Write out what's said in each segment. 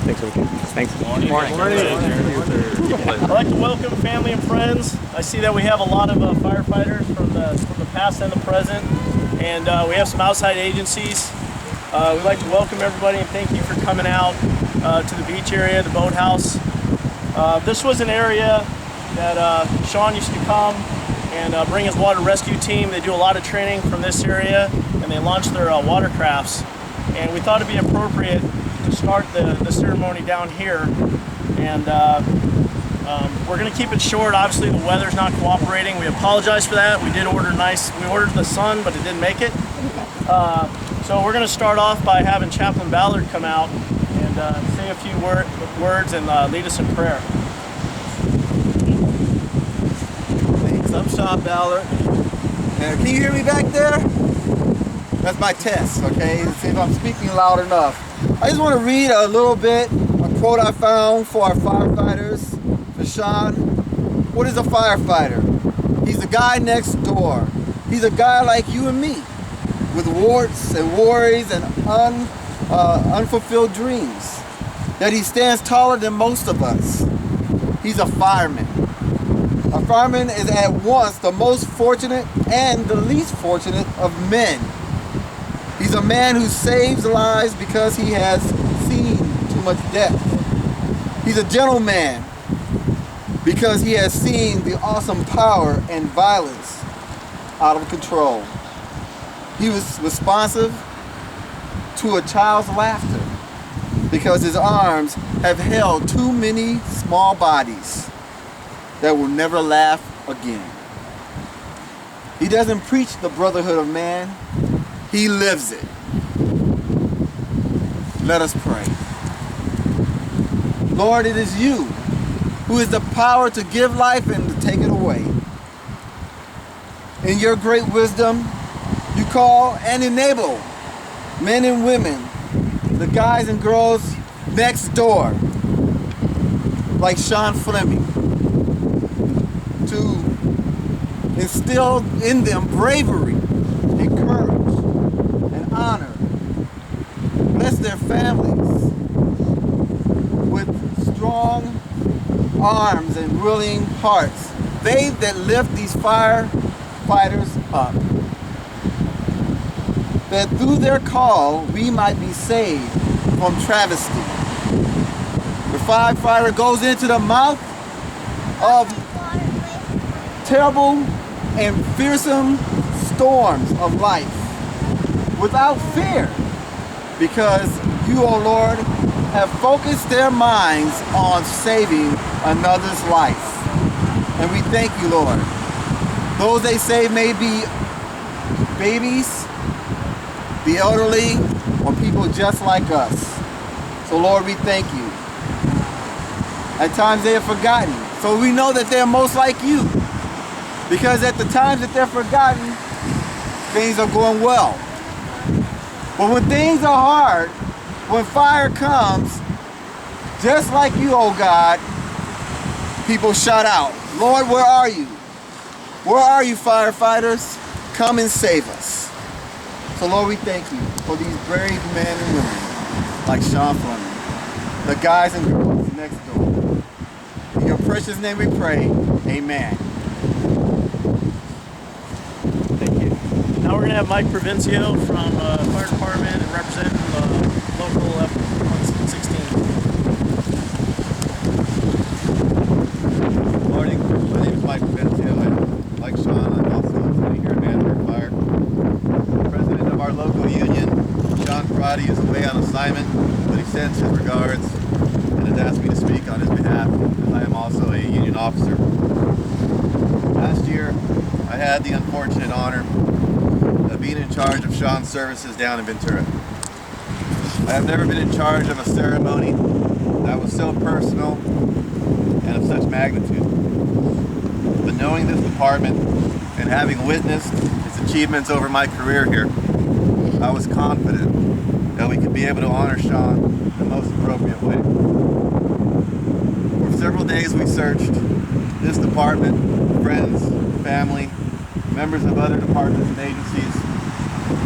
Thanks, okay. Thanks. Morning. I'd like to welcome family and friends. I see that we have a lot of firefighters from the past and the present, and we have some outside agencies. We'd like to welcome everybody and thank you for coming out to the beach area, the boathouse. This was an area that Sean used to come and bring his water rescue team. They do a lot of training from this area, and they launch their watercrafts. And we thought it'd be appropriate to start the ceremony down here. And we're going to keep it short. Obviously, the weather's not cooperating. We apologize for that. We ordered the sun, but it didn't make it. So we're going to start off by having Chaplain Ballard come out and say a few words and lead us in prayer. Thanks. I'm Sean Ballard. Can you hear me back there? That's my test, okay? See if I'm speaking loud enough. I just want to read a little bit, a quote I found for our firefighters, for Sean. What is a firefighter? He's the guy next door. He's a guy like you and me, with warts and worries and unfulfilled dreams. Yet he stands taller than most of us. He's a fireman. A fireman is at once the most fortunate and the least fortunate of men. He's a man who saves lives because he has seen too much death. He's a gentleman because he has seen the awesome power and violence out of control. He was responsive to a child's laughter because his arms have held too many small bodies that will never laugh again. He doesn't preach the brotherhood of man. He lives it. Let us pray. Lord, it is you who is the power to give life and to take it away. In your great wisdom, you call and enable men and women, the guys and girls next door, like Sean Fleming, to instill in them bravery and courage and honor. Bless their families with strong arms and willing hearts. They that lift these firefighters up, that through their call we might be saved from travesty. The firefighter goes into the mouth of terrible and fearsome storms of life without fear, because you, O Lord, have focused their minds on saving another's life. And we thank you, Lord. Those they save may be babies, the elderly, or people just like us. So Lord, we thank you. At times they are forgotten. So we know that they're most like you. Because at the times that they're forgotten, things are going well. But when things are hard, when fire comes, just like you, oh God, people shout out, Lord, where are you? Where are you, firefighters? Come and save us. So Lord, we thank you for these brave men and women like Sean Fleming, the guys and girls next door. In your precious name we pray, amen. Thank you. Now we're going to have Mike Provencio from Fire Department and representing local F-116. Good morning. My name is Mike Provencio, and like Sean, I'm also living here in Manford Fire. The president of our local union, John Crotty, is away on assignment, but he sends his regards and has asked me to speak on his behalf, as I am also a union officer. Last year, I had the unfortunate honor of being in charge of Sean's services down in Ventura. I have never been in charge of a ceremony that was so personal and of such magnitude. But knowing this department and having witnessed its achievements over my career here, I was confident that we could be able to honor Sean in the most appropriate way. For several days we searched this department, friends, family, members of other departments and agencies.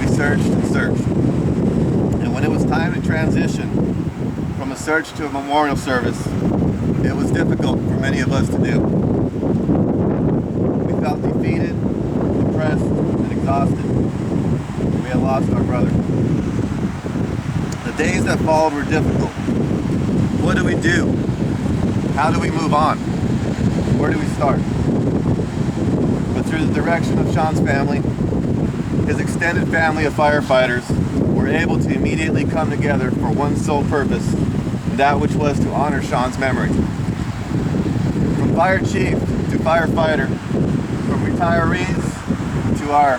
We searched and searched. And when it was time to transition from a a search to a memorial service, it was difficult for many of us to do. We felt defeated, depressed, and exhausted. We had lost our brother. The days that followed were difficult. What do we do? How do we move on? Where do we start? But through the direction of Sean's family, his extended family of firefighters were able to immediately come together for one sole purpose, and that which was to honor Sean's memory. From fire chief to firefighter, from retirees to our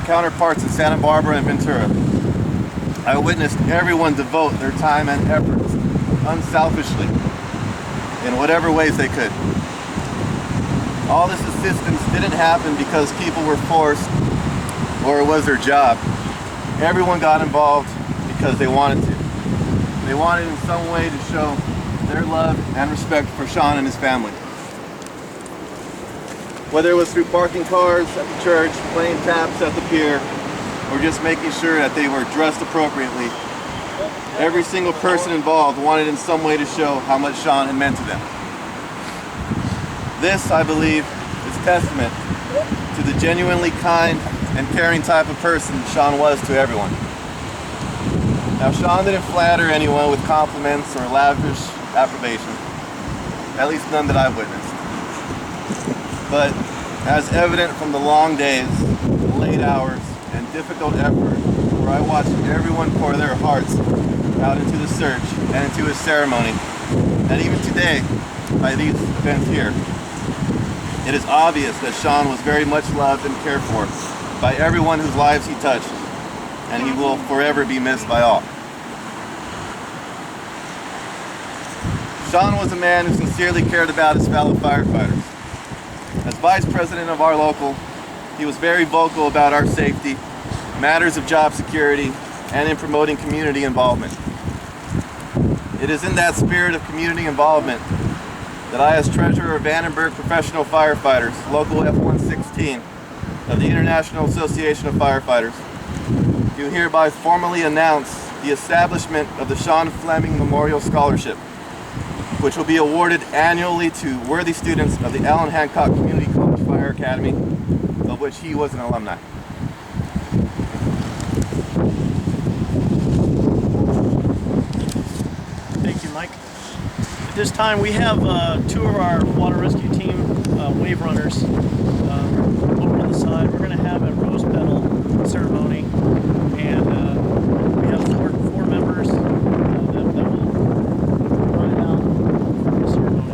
counterparts in Santa Barbara and Ventura, I witnessed everyone devote their time and efforts unselfishly in whatever ways they could. All this assistance didn't happen because people were forced or it was their job. Everyone got involved because they wanted to. They wanted in some way to show their love and respect for Sean and his family. Whether it was through parking cars at the church, playing taps at the pier, or just making sure that they were dressed appropriately, every single person involved wanted in some way to show how much Sean had meant to them. This, I believe, is testament to the genuinely kind and caring type of person Sean was to everyone. Now, Sean didn't flatter anyone with compliments or lavish approbation, at least none that I've witnessed. But as evident from the long days, the late hours, and difficult effort, where I watched everyone pour their hearts out into the search and into his ceremony, and even today, by these events here, it is obvious that Sean was very much loved and cared for by everyone whose lives he touched, and he will forever be missed by all. Sean was a man who sincerely cared about his fellow firefighters. As vice president of our local, he was very vocal about our safety, matters of job security, and in promoting community involvement. It is in that spirit of community involvement that I, as treasurer of Vandenberg Professional Firefighters, Local F116 of the International Association of Firefighters, do hereby formally announce the establishment of the Sean Fleming Memorial Scholarship, which will be awarded annually to worthy students of the Allen Hancock Community College Fire Academy, of which he was an alumni. Thank you, Mike. At this time, we have two of our water rescue team wave runners over on the side. We're going to have a rose petal ceremony, and we have four members that will run out for the ceremony.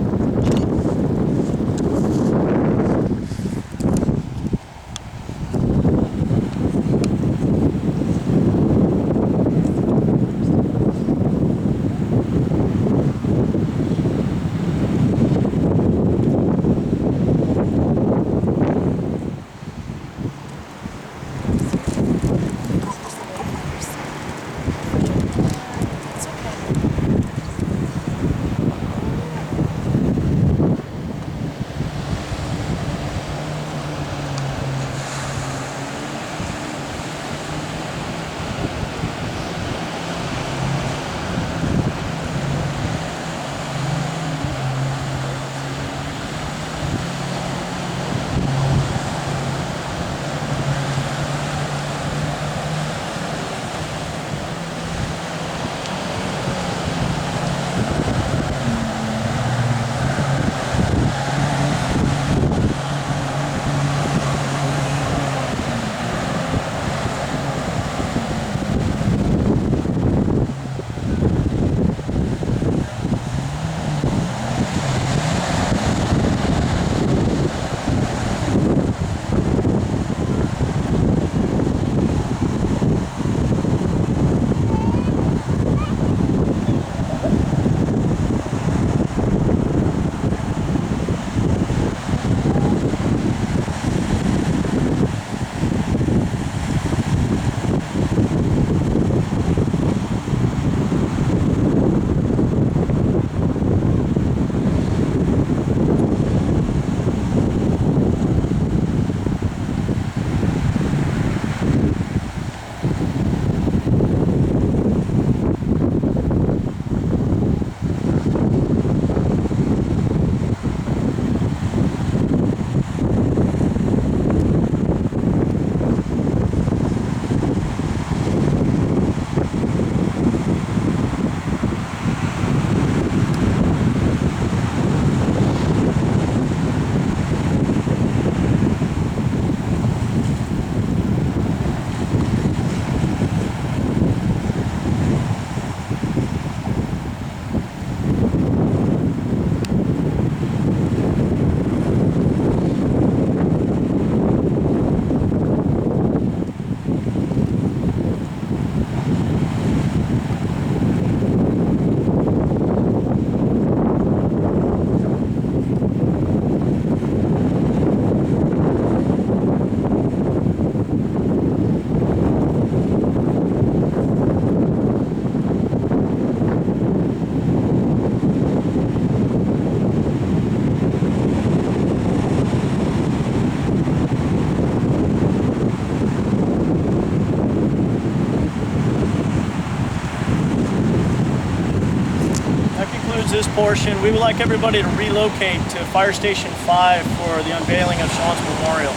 his portion. We would like everybody to relocate to Fire Station 5 for the unveiling of Sean's memorial.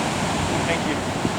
Thank you.